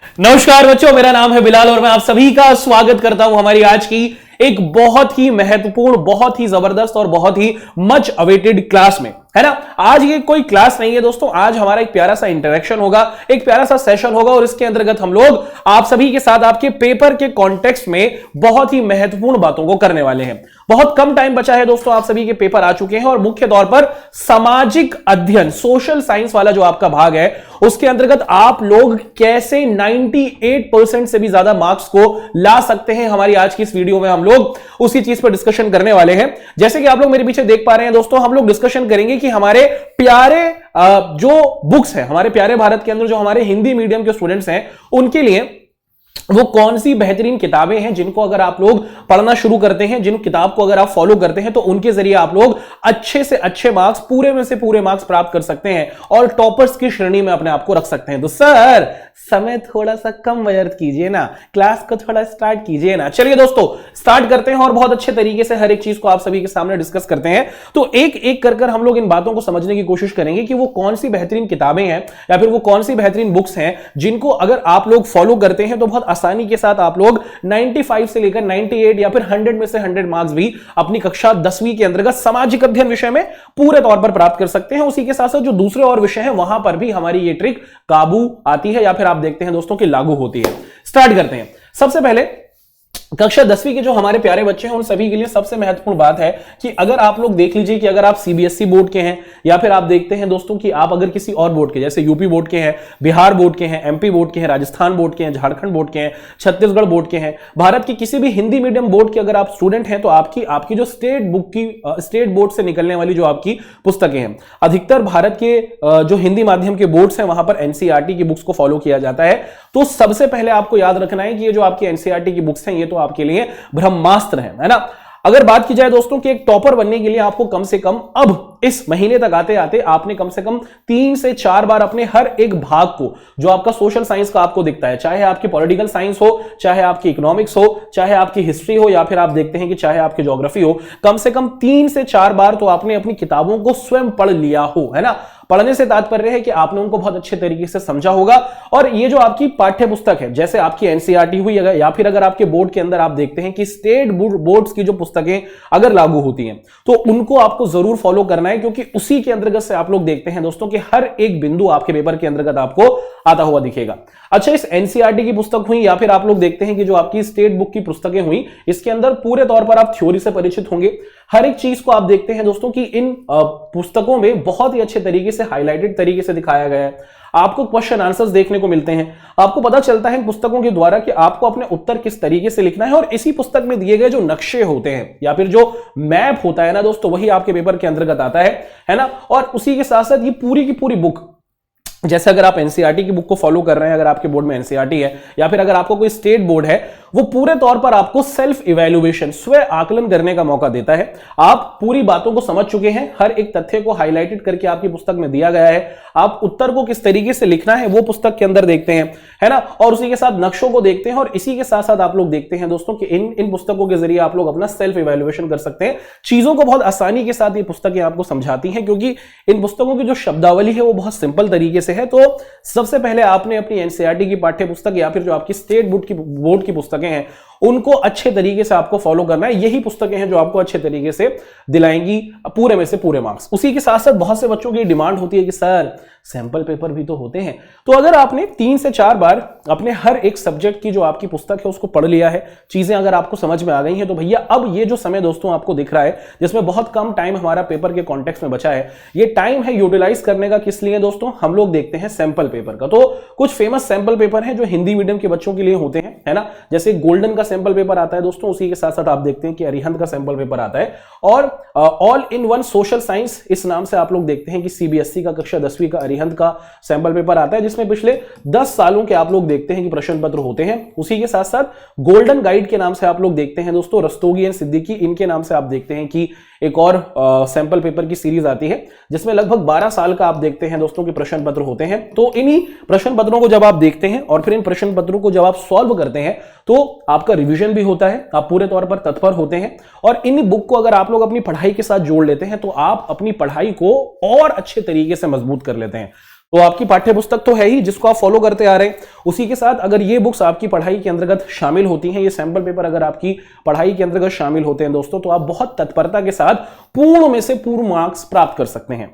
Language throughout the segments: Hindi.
नमस्कार बच्चों, मेरा नाम है बिलाल और मैं आप सभी का स्वागत करता हूं हमारी आज की एक बहुत ही महत्वपूर्ण, बहुत ही जबरदस्त और बहुत ही मच अवेटेड क्लास में, है ना। आज ये कोई क्लास नहीं है दोस्तों, आज हमारा एक प्यारा सा इंटरेक्शन होगा, एक प्यारा सा सेशन होगा और इसके अंतर्गत हम लोग आप सभी के साथ आपके पेपर के कॉन्टेक्स्ट में बहुत ही महत्वपूर्ण बातों को करने वाले हैं। बहुत कम टाइम बचा है दोस्तों, आप सभी के पेपर आ चुके हैं और मुख्य तौर पर सामाजिक अध्ययन, सोशल साइंस वाला जो आपका भाग है उसके अंतर्गत आप लोग कैसे 98% से भी ज्यादा मार्क्स को ला सकते हैं, हमारी आज की इस वीडियो में हम लोग उसी चीज पर डिस्कशन करने वाले हैं। जैसे कि आप लोग मेरे पीछे देख पा रहे हैं दोस्तों, हम लोग डिस्कशन करेंगे कि हमारे प्यारे जो बुक्स हैं, हमारे प्यारे भारत के अंदर जो हमारे हिंदी मीडियम के स्टूडेंट्स हैं उनके लिए वो कौन सी बेहतरीन किताबें हैं जिनको अगर आप लोग पढ़ना शुरू करते हैं, जिन किताब को अगर आप फॉलो करते हैं तो उनके जरिए आप लोग अच्छे से अच्छे मार्क्स, पूरे में से पूरे मार्क्स प्राप्त कर सकते हैं और टॉपर्स की श्रेणी में अपने आप को रख सकते हैं। तो सर समय थोड़ा सा कम व्यर्थ कीजिए ना, क्लास को थोड़ा स्टार्ट कीजिए ना। चलिए दोस्तों स्टार्ट करते हैं और बहुत अच्छे तरीके से हर एक चीज को आप सभी के सामने डिस्कस करते हैं। तो एक एक कर हम लोग इन बातों को समझने की कोशिश करेंगे कि वो कौन सी बेहतरीन किताबें हैं या फिर वो कौन सी बेहतरीन बुक्स हैं जिनको अगर आप लोग फॉलो करते हैं तो बहुत आसानी के साथ आप लोग 95 से लेकर 98 या फिर 100 में से 100 मार्क्स भी अपनी कक्षा 10वीं के अंतर्गत सामाजिक अध्ययन विषय में पूरे तौर पर प्राप्त कर सकते हैं। उसी के साथ साथ जो दूसरे और विषय हैं वहां पर भी हमारी ये ट्रिक काबू आती है या फिर आप देखते हैं दोस्तों कि लागू होती है। स्टार्ट करते हैं। सबसे पहले कक्षा 10वीं के जो हमारे प्यारे बच्चे हैं उन सभी के लिए सबसे महत्वपूर्ण बात है कि अगर आप लोग देख लीजिए कि अगर आप सीबीएसई बोर्ड के हैं या फिर आप देखते हैं दोस्तों कि आप अगर किसी और बोर्ड के, जैसे यूपी बोर्ड के हैं, बिहार बोर्ड के हैं, एमपी बोर्ड के हैं, राजस्थान बोर्ड के हैं, झारखंड बोर्ड के हैं, छत्तीसगढ़ बोर्ड के हैं, भारत की किसी भी हिंदी मीडियम बोर्ड के अगर आप स्टूडेंट हैं तो आपकी जो स्टेट बोर्ड से निकलने वाली जो आपकी पुस्तकें हैं, अधिकतर भारत के जो हिंदी माध्यम के बोर्ड्स हैं वहां पर एनसीईआरटी की बुक्स को फॉलो किया जाता है। तो सबसे पहले आपको याद रखना है कि ये जो आपकी एनसीईआरटी की बुक्स हैं ये तो आपके लिए ब्रह्मास्त्र है ना। अगर बात की जाए दोस्तों कि एक टॉपर बनने के लिए आपको कम से कम अब इस महीने तक आते आते आपने कम से कम 3 से 4 बार अपने हर एक भाग को, जो आपका सोशल साइंस का आपको दिखता है, चाहे आपकी पॉलिटिकल साइंस हो, चाहे आपकी इकोनॉमिक्स हो, चाहे आपकी हिस्ट्री हो या फिर आप देखते हैं कि चाहे आपकी ज्योग्राफी हो, कम से कम 3 से 4 बार तो आपने अपनी किताबों को स्वयं पढ़ लिया हो, है ना। पढ़ने से तात्पर्य है कि आपने उनको बहुत अच्छे तरीके से समझा होगा और ये जो आपकी पाठ्य पुस्तक है, जैसे आपकी एनसीईआरटी हुई या फिर अगर आपके बोर्ड के अंदर आप देखते हैं कि स्टेट बोर्ड्स की जो पुस्तकें अगर लागू होती हैं तो उनको आपको जरूर फॉलो करना है, क्योंकि उसी के अंतर्गत से आप लोग देखते हैं दोस्तों कि हर एक बिंदु आपके पेपर के अंतर्गत आपको आता हुआ दिखेगा। अच्छा, इस एनसीईआरटी की पुस्तक हुई या फिर आप लोग देखते हैं कि जो आपकी स्टेट बुक की पुस्तकें हुई, इसके अंदर पूरे तौर पर आप थ्योरी से परिचित होंगे। हर एक चीज को आप देखते हैं दोस्तों कि इन पुस्तकों में बहुत ही अच्छे तरीके से हाईलाइटेड तरीके से दिखाया गया है। आपको क्वेश्चन आंसर्स देखने को मिलते हैं, आपको पता चलता है इन पुस्तकों के द्वारा कि आपको अपने उत्तर किस तरीके से लिखना है और इसी पुस्तक में दिए गए जो नक्शे होते हैं या फिर जो मैप होता है ना दोस्तों, वही आपके पेपर के अंतर्गत आता है ना। और उसी के साथ साथ ये पूरी की पूरी बुक, जैसे अगर आप एनसीईआरटी की बुक को फॉलो कर रहे हैं, अगर आपके बोर्ड में एनसीईआरटी है या फिर अगर आपको कोई स्टेट बोर्ड है, वो पूरे तौर पर आपको सेल्फ इवैल्यूएशन, स्व आकलन करने का मौका देता है। आप पूरी बातों को समझ चुके हैं, हर एक तथ्य को हाईलाइटेड करके आपकी पुस्तक में दिया गया है। आप उत्तर को किस तरीके से लिखना है वो पुस्तक के अंदर देखते हैं, है ना, और उसी के साथ नक्शों को देखते हैं और इसी के साथ साथ आप लोग देखते हैं दोस्तों कि इन पुस्तकों के जरिए आप लोग अपना सेल्फ इवैल्यूएशन कर सकते हैं। चीजों को बहुत आसानी के साथ ये पुस्तकें आपको समझाती हैं, क्योंकि इन पुस्तकों की जो शब्दावली है वो बहुत सिंपल तरीके से है। तो सबसे पहले आपने अपनी एनसीईआरटी की पाठ्य पुस्तक या फिर जो आपकी स्टेट बोर्ड की पुस्तकें हैं उनको अच्छे तरीके से आपको फॉलो करना है। यही पुस्तकें हैं जो आपको अच्छे तरीके से दिलाएंगी पूरे में से पूरे मार्क्स। उसी के साथ साथ बहुत से बच्चों की डिमांड होती है कि सर सैंपल पेपर भी तो होते हैं। तो अगर आपने 3 से 4 बार अपने हर एक सब्जेक्ट की जो आपकी पुस्तक है उसको पढ़ लिया है, चीजें अगर आपको समझ में आ गई हैं, तो भैया अब ये जो समय दोस्तों आपको दिख रहा है जिसमें बहुत कम टाइम हमारा पेपर के कॉन्टेक्स्ट में बचा है, ये टाइम है यूटिलाइज करने का। किस लिए दोस्तों? हम लोग देखते हैं सैंपल पेपर का। तो कुछ फेमस सैंपल पेपर हैं जो हिंदी मीडियम के बच्चों के लिए होते हैं, है ना। जैसे गोल्डन का सैंपल पेपर आता है दोस्तों, उसी के साथ साथ आप देखते हैं कि अरिहंत का सैंपल पेपर आता है और all in one social science इस नाम से आप लोग देखते हैं कि सीबीएसई का कक्षा 10वीं का अरिहंत का सैंपल पेपर आता है, जिसमें पिछले 10 सालों के आप लोग देखते हैं कि प्रश्न पत्र होते हैं। उसी के साथ साथ गोल्डन गाइड के नाम से आप लोग देखते हैं दोस्तों, रस्तोगी एंड सिद्दीकी, इनके नाम से आप देखते हैं कि एक और सैंपल पेपर की सीरीज आती है जिसमें लगभग 12 साल का आप देखते हैं दोस्तों कि प्रश्न पत्र होते हैं। तो इन्हीं प्रश्न पत्रों को जब आप देखते हैं और फिर इन प्रश्न पत्रों को जब आप सॉल्व करते हैं तो आपका रिवीजन भी होता है, आप पूरे तौर पर तत्पर होते हैं और इन बुक को अगर आप लोग अपनी पढ़ाई के साथ जोड़ लेते हैं तो आप अपनी पढ़ाई को और अच्छे तरीके से मजबूत कर लेते हैं। तो आपकी पाठ्य पुस्तक तो है ही जिसको आप फॉलो करते आ रहे हैं, उसी के साथ अगर ये बुक्स आपकी पढ़ाई के अंतर्गत शामिल होती हैं, ये सैंपल पेपर अगर आपकी पढ़ाई के अंतर्गत शामिल होते हैं दोस्तों, तो आप बहुत तत्परता के साथ पूर्ण में से पूर्ण मार्क्स प्राप्त कर सकते हैं।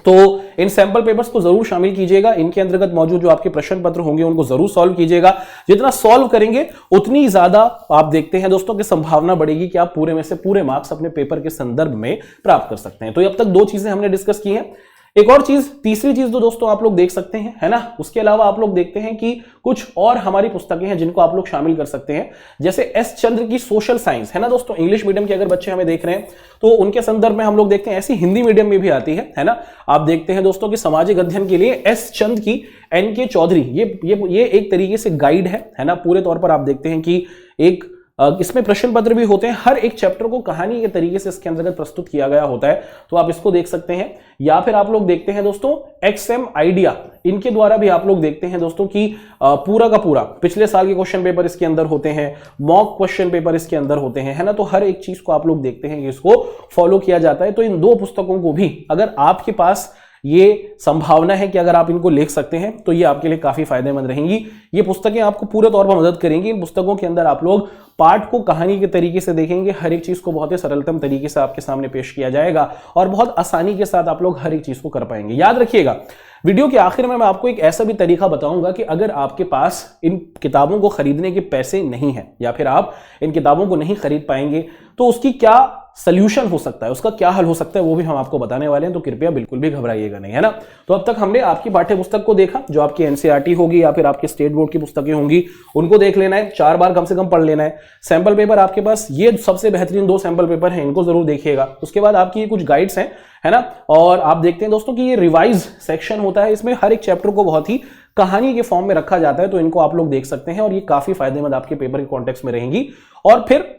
तो इन सैंपल पेपर्स को जरूर शामिल कीजिएगा, इनके अंतर्गत मौजूद जो आपके प्रश्न पत्र होंगे उनको जरूर सॉल्व कीजिएगा। जितना सॉल्व करेंगे उतनी ज्यादा आप देखते हैं दोस्तों कि संभावना बढ़ेगी कि आप पूरे में से पूरे मार्क्स अपने पेपर के संदर्भ में प्राप्त कर सकते हैं। तो अब तक दो चीजें हमने डिस्कस की हैं। एक और चीज, तीसरी चीज तो दोस्तों आप लोग देख सकते हैं, है ना, उसके अलावा आप लोग देखते हैं कि कुछ और हमारी पुस्तकें हैं जिनको आप लोग शामिल कर सकते हैं, जैसे एस चंद्र की सोशल साइंस, है ना दोस्तों। इंग्लिश मीडियम के अगर बच्चे हमें देख रहे हैं तो उनके संदर्भ में हम लोग देखते हैं, ऐसी हिंदी मीडियम में भी आती है ना। आप देखते हैं दोस्तों कि सामाजिक अध्ययन के लिए एस चंद्र की NK चौधरी, ये एक तरीके से गाइड है ना। पूरे तौर पर आप देखते हैं कि एक इसमें प्रश्न पत्र भी होते हैं, हर एक चैप्टर को कहानी के तरीके से इसके अंतर्गत प्रस्तुत किया गया होता है, तो आप इसको देख सकते हैं। या फिर आप लोग देखते हैं दोस्तों XM आइडिया, इनके द्वारा भी आप लोग देखते हैं दोस्तों कि पूरा का पूरा पिछले साल के क्वेश्चन पेपर इसके अंदर होते हैं, मॉक क्वेश्चन पेपर इसके अंदर होते हैं, है ना। तो हर एक चीज को आप लोग देखते हैं कि इसको फॉलो किया जाता है। तो इन दो पुस्तकों को भी अगर आपके पास ये संभावना है कि अगर आप इनको लिख सकते हैं तो ये आपके लिए काफी फायदेमंद रहेंगी। ये पुस्तकें आपको पूरे तौर पर मदद करेंगी। इन पुस्तकों के अंदर आप लोग पाठ को कहानी के तरीके से देखेंगे, हर एक चीज को बहुत ही सरलतम तरीके से आपके सामने पेश किया जाएगा और बहुत आसानी के साथ आप लोग हर एक चीज को कर पाएंगे। याद रखिएगा, वीडियो के आखिर में मैं आपको एक ऐसा भी तरीका बताऊंगा कि अगर आपके पास इन किताबों को खरीदने के पैसे नहीं है या फिर आप इन किताबों को नहीं खरीद पाएंगे तो उसकी क्या सॉल्यूशन हो सकता है, उसका क्या हल हो सकता है, वो भी हम आपको बताने वाले हैं। तो कृपया बिल्कुल भी घबराइएगा नहीं, है ना। तो अब तक हमने आपकी पाठ्य पुस्तक को देखा, जो आपकी NCERT होगी या फिर आपके स्टेट बोर्ड की पुस्तकें होंगी, उनको देख लेना है, 4 बार कम से कम पढ़ लेना है। सैंपल पेपर आपके पास ये सबसे बेहतरीन 2 सैंपल पेपर हैं, इनको जरूर देखिएगा। उसके बाद आपकी ये कुछ गाइड्स हैं, है ना। और आप देखते हैं दोस्तों कि ये रिवाइज सेक्शन होता है, इसमें हर एक चैप्टर को बहुत ही कहानी के फॉर्म में रखा जाता है, तो इनको आप लोग देख सकते हैं और ये काफी फायदेमंद आपके पेपर के कॉन्टेक्स्ट में रहेंगी। और फिर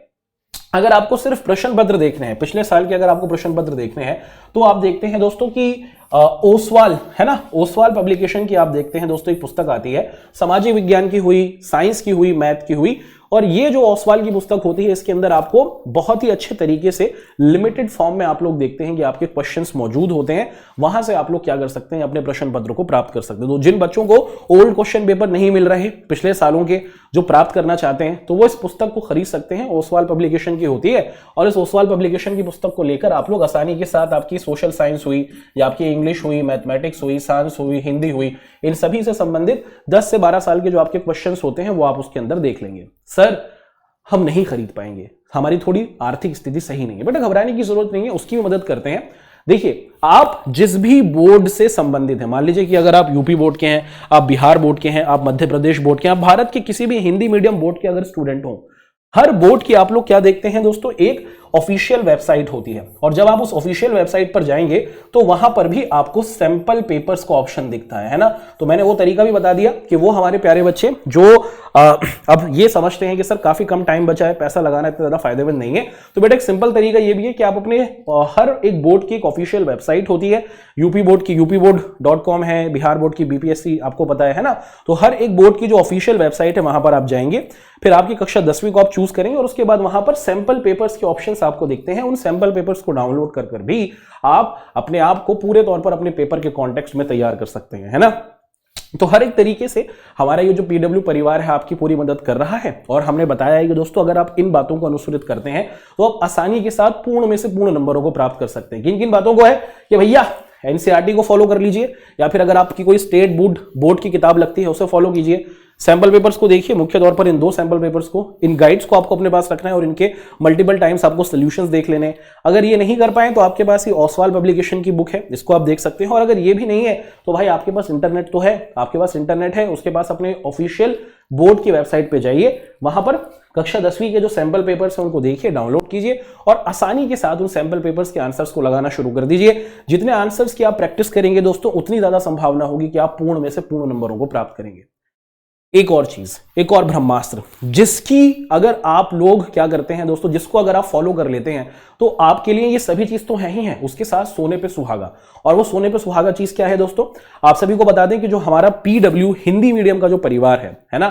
अगर आपको सिर्फ प्रश्न पत्र देखने हैं, पिछले साल के अगर आपको प्रश्न पत्र देखने हैं, तो आप देखते हैं दोस्तों कि ओसवाल, है ना, ओसवाल पब्लिकेशन की आप देखते हैं दोस्तों एक पुस्तक आती है, सामाजिक विज्ञान की हुई, साइंस की हुई, मैथ की हुई। और ये जो ओसवाल की पुस्तक होती है इसके अंदर आपको बहुत ही अच्छे तरीके से लिमिटेड फॉर्म में आप लोग देखते हैं कि आपके क्वेश्चंस मौजूद होते हैं, वहां से आप लोग क्या कर सकते हैं, अपने प्रश्न पत्र को प्राप्त कर सकते हैं। तो जिन बच्चों को ओल्ड क्वेश्चन पेपर नहीं मिल रहे पिछले सालों के, जो प्राप्त करना चाहते हैं, तो वो इस पुस्तक को खरीद सकते हैं। ओसवाल पब्लिकेशन की होती है और इस ओसवाल पब्लिकेशन की पुस्तक को लेकर आप लोग आसानी के साथ आपकी सोशल साइंस हुई या आपकी इंग्लिश हुई, मैथमेटिक्स हुई, साइंस हुई, हिंदी हुई, इन सभी से संबंधित 10 से 12 साल के जो आपके क्वेश्चंस होते हैं वो आप उसके अंदर देख लेंगे। सर हम नहीं खरीद पाएंगे, हमारी थोड़ी आर्थिक स्थिति सही नहीं है, बेटा घबराने की जरूरत नहीं है, उसकी भी मदद करते हैं। देखिए, आप जिस भी बोर्ड से संबंधित हैं, मान लीजिए कि अगर आप यूपी बोर्ड के हैं, आप बिहार बोर्ड के हैं, आप मध्य प्रदेश बोर्ड के हैं, आप भारत के किसी भी हिंदी मीडियम बोर्ड के अगर स्टूडेंट हो, हर बोर्ड की आप लोग क्या देखते हैं दोस्तों, एक ऑफिशियल वेबसाइट होती है। और जब आप उस ऑफिशियल वेबसाइट पर जाएंगे तो वहां पर भी आपको सैंपल पेपर्स का ऑप्शन दिखता है ना। तो मैंने वो तरीका भी बता दिया कि वो हमारे प्यारे बच्चे जो अब ये समझते हैं कि सर काफी कम टाइम बचा है, पैसा लगाना इतना ज्यादा फायदेमंद नहीं है, तो बेटा एक सिंपल तरीका ये भी है कि आप अपने हर एक बोर्ड की एक ऑफिशियल वेबसाइट होती है, यूपी बोर्ड की upboard.com है, बिहार बोर्ड की BPSC आपको पता है ना। तो हर एक बोर्ड की जो ऑफिशियल वेबसाइट है वहां पर आप जाएंगे, फिर आपकी कक्षा 10वीं को आप चूज करेंगे और उसके बाद वहां पर सैंपल पेपर्स के ऑप्शंस आपको दिखते हैं। उन सैंपल पेपर्स को डाउनलोड कर भी आप अपने आप को पूरे तौर पर अपने पेपर के कॉन्टेक्स्ट में तैयार कर सकते हैं, है ना। तो हर एक तरीके से हमारा ये जो PW परिवार है आपकी पूरी मदद कर रहा है। और हमने बताया है कि दोस्तों अगर आप इन बातों को अनुसरित करते हैं तो आप आसानी के साथ पूर्ण में से पूर्ण नंबरों को प्राप्त कर सकते हैं। किन किन बातों को है कि भैया NCERT को फॉलो कर लीजिए, या फिर अगर आपकी कोई स्टेट बोर्ड की किताब लगती है उसे फॉलो कीजिए। सैंपल पेपर्स को देखिए, मुख्य तौर पर इन 2 सैंपल पेपर्स को, इन गाइड्स को आपको अपने पास रखना है और इनके मल्टीपल टाइम्स आपको सॉल्यूशंस देख लेने हैं। अगर ये नहीं कर पाए तो आपके पास ये ओसवाल पब्लिकेशन की बुक है, इसको आप देख सकते हैं। और अगर ये भी नहीं है तो भाई आपके पास इंटरनेट तो है, आपके पास इंटरनेट है, उसके पास अपने ऑफिशियल बोर्ड की वेबसाइट पे जाइए, वहां पर कक्षा 10वीं के जो सैंपल पेपर्स हैं उनको देखिए, डाउनलोड कीजिए और आसानी के साथ उन सैंपल पेपर्स के आंसर्स को लगाना शुरू कर दीजिए। जितने आंसर्स की आप प्रैक्टिस करेंगे दोस्तों, उतनी ज्यादा संभावना होगी कि आप पूर्ण में से पूर्ण नंबरों को प्राप्त करेंगे। एक और चीज, एक और ब्रह्मास्त्र, जिसकी अगर आप लोग क्या करते हैं दोस्तों, जिसको अगर आप फॉलो कर लेते हैं तो आपके लिए ये सभी चीज तो है ही है, उसके साथ सोने पे सुहागा। और वो सोने पे सुहागा चीज क्या है दोस्तों, आप सभी को बता दें कि जो हमारा PW हिंदी मीडियम का जो परिवार है ना,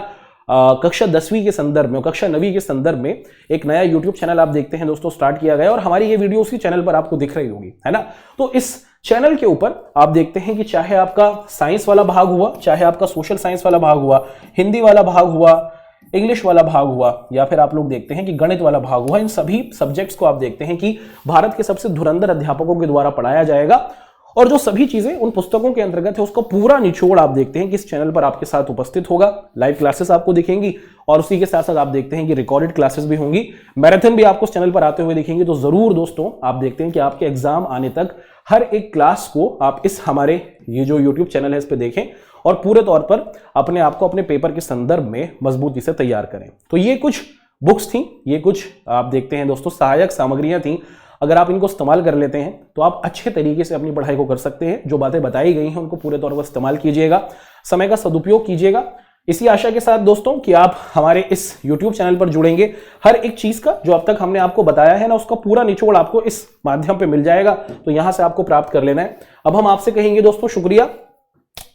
कक्षा 10वीं के संदर्भ में, कक्षा 9वीं के संदर्भ में एक नया YouTube चैनल आप देखते हैं दोस्तों स्टार्ट किया गया, और हमारी ये वीडियो उसी चैनल पर आपको दिख रही होगी, है ना। तो इस चैनल के ऊपर आप देखते हैं कि चाहे आपका साइंस वाला भाग हुआ, चाहे आपका सोशल साइंस वाला भाग हुआ, हिंदी वाला भाग हुआ, इंग्लिश वाला भाग हुआ, या फिर आप लोग देखते हैं कि गणित वाला भाग हुआ, इन सभी सब्जेक्ट्स को आप देखते हैं कि भारत के सबसे धुरंधर अध्यापकों के द्वारा पढ़ाया जाएगा। और जो सभी चीजें उन पुस्तकों के अंतर्गत है उसका पूरा निचोड़ आप देखते हैं कि इस चैनल पर आपके साथ उपस्थित होगा। लाइव क्लासेस आपको दिखेंगी और उसी के साथ साथ आप देखते हैं कि रिकॉर्डेड क्लासेस भी होंगी, मैराथन भी आपको इस चैनल पर आते हुए दिखेंगे। तो जरूर दोस्तों आप देखते हैं कि आपके एग्जाम आने तक हर एक क्लास को आप इस हमारे ये जो यूट्यूब चैनल है इस पर देखें और पूरे तौर पर अपने आप को अपने पेपर के संदर्भ में मजबूती से तैयार करें। तो ये कुछ बुक्स थी, ये कुछ आप देखते हैं दोस्तों सहायक सामग्रियां थी। अगर आप इनको इस्तेमाल कर लेते हैं तो आप अच्छे तरीके से अपनी पढ़ाई को कर सकते हैं। जो बातें बताई गई हैं उनको पूरे तौर पर इस्तेमाल कीजिएगा, समय का सदुपयोग कीजिएगा। इसी आशा के साथ दोस्तों कि आप हमारे इस YouTube चैनल पर जुड़ेंगे, हर एक चीज का जो अब तक हमने आपको बताया है ना उसका पूरा निचोड़ आपको इस माध्यम पे मिल जाएगा। तो यहां से आपको प्राप्त कर लेना है। अब हम आपसे कहेंगे दोस्तों शुक्रिया,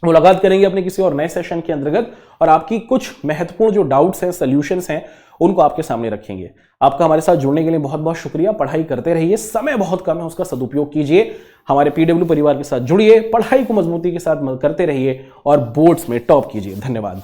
मुलाकात करेंगे अपने किसी और नए सेशन के अंतर्गत और आपकी कुछ महत्वपूर्ण जो डाउट्स हैं, सॉल्यूशंस हैं, उनको आपके सामने रखेंगे। आपका हमारे साथ जुड़ने के लिए बहुत बहुत शुक्रिया। पढ़ाई करते रहिए, समय बहुत कम है, उसका सदुपयोग कीजिए। हमारे PW परिवार के साथ जुड़िए, पढ़ाई को मजबूती के साथ करते रहिए और बोर्ड्स में टॉप कीजिए। धन्यवाद।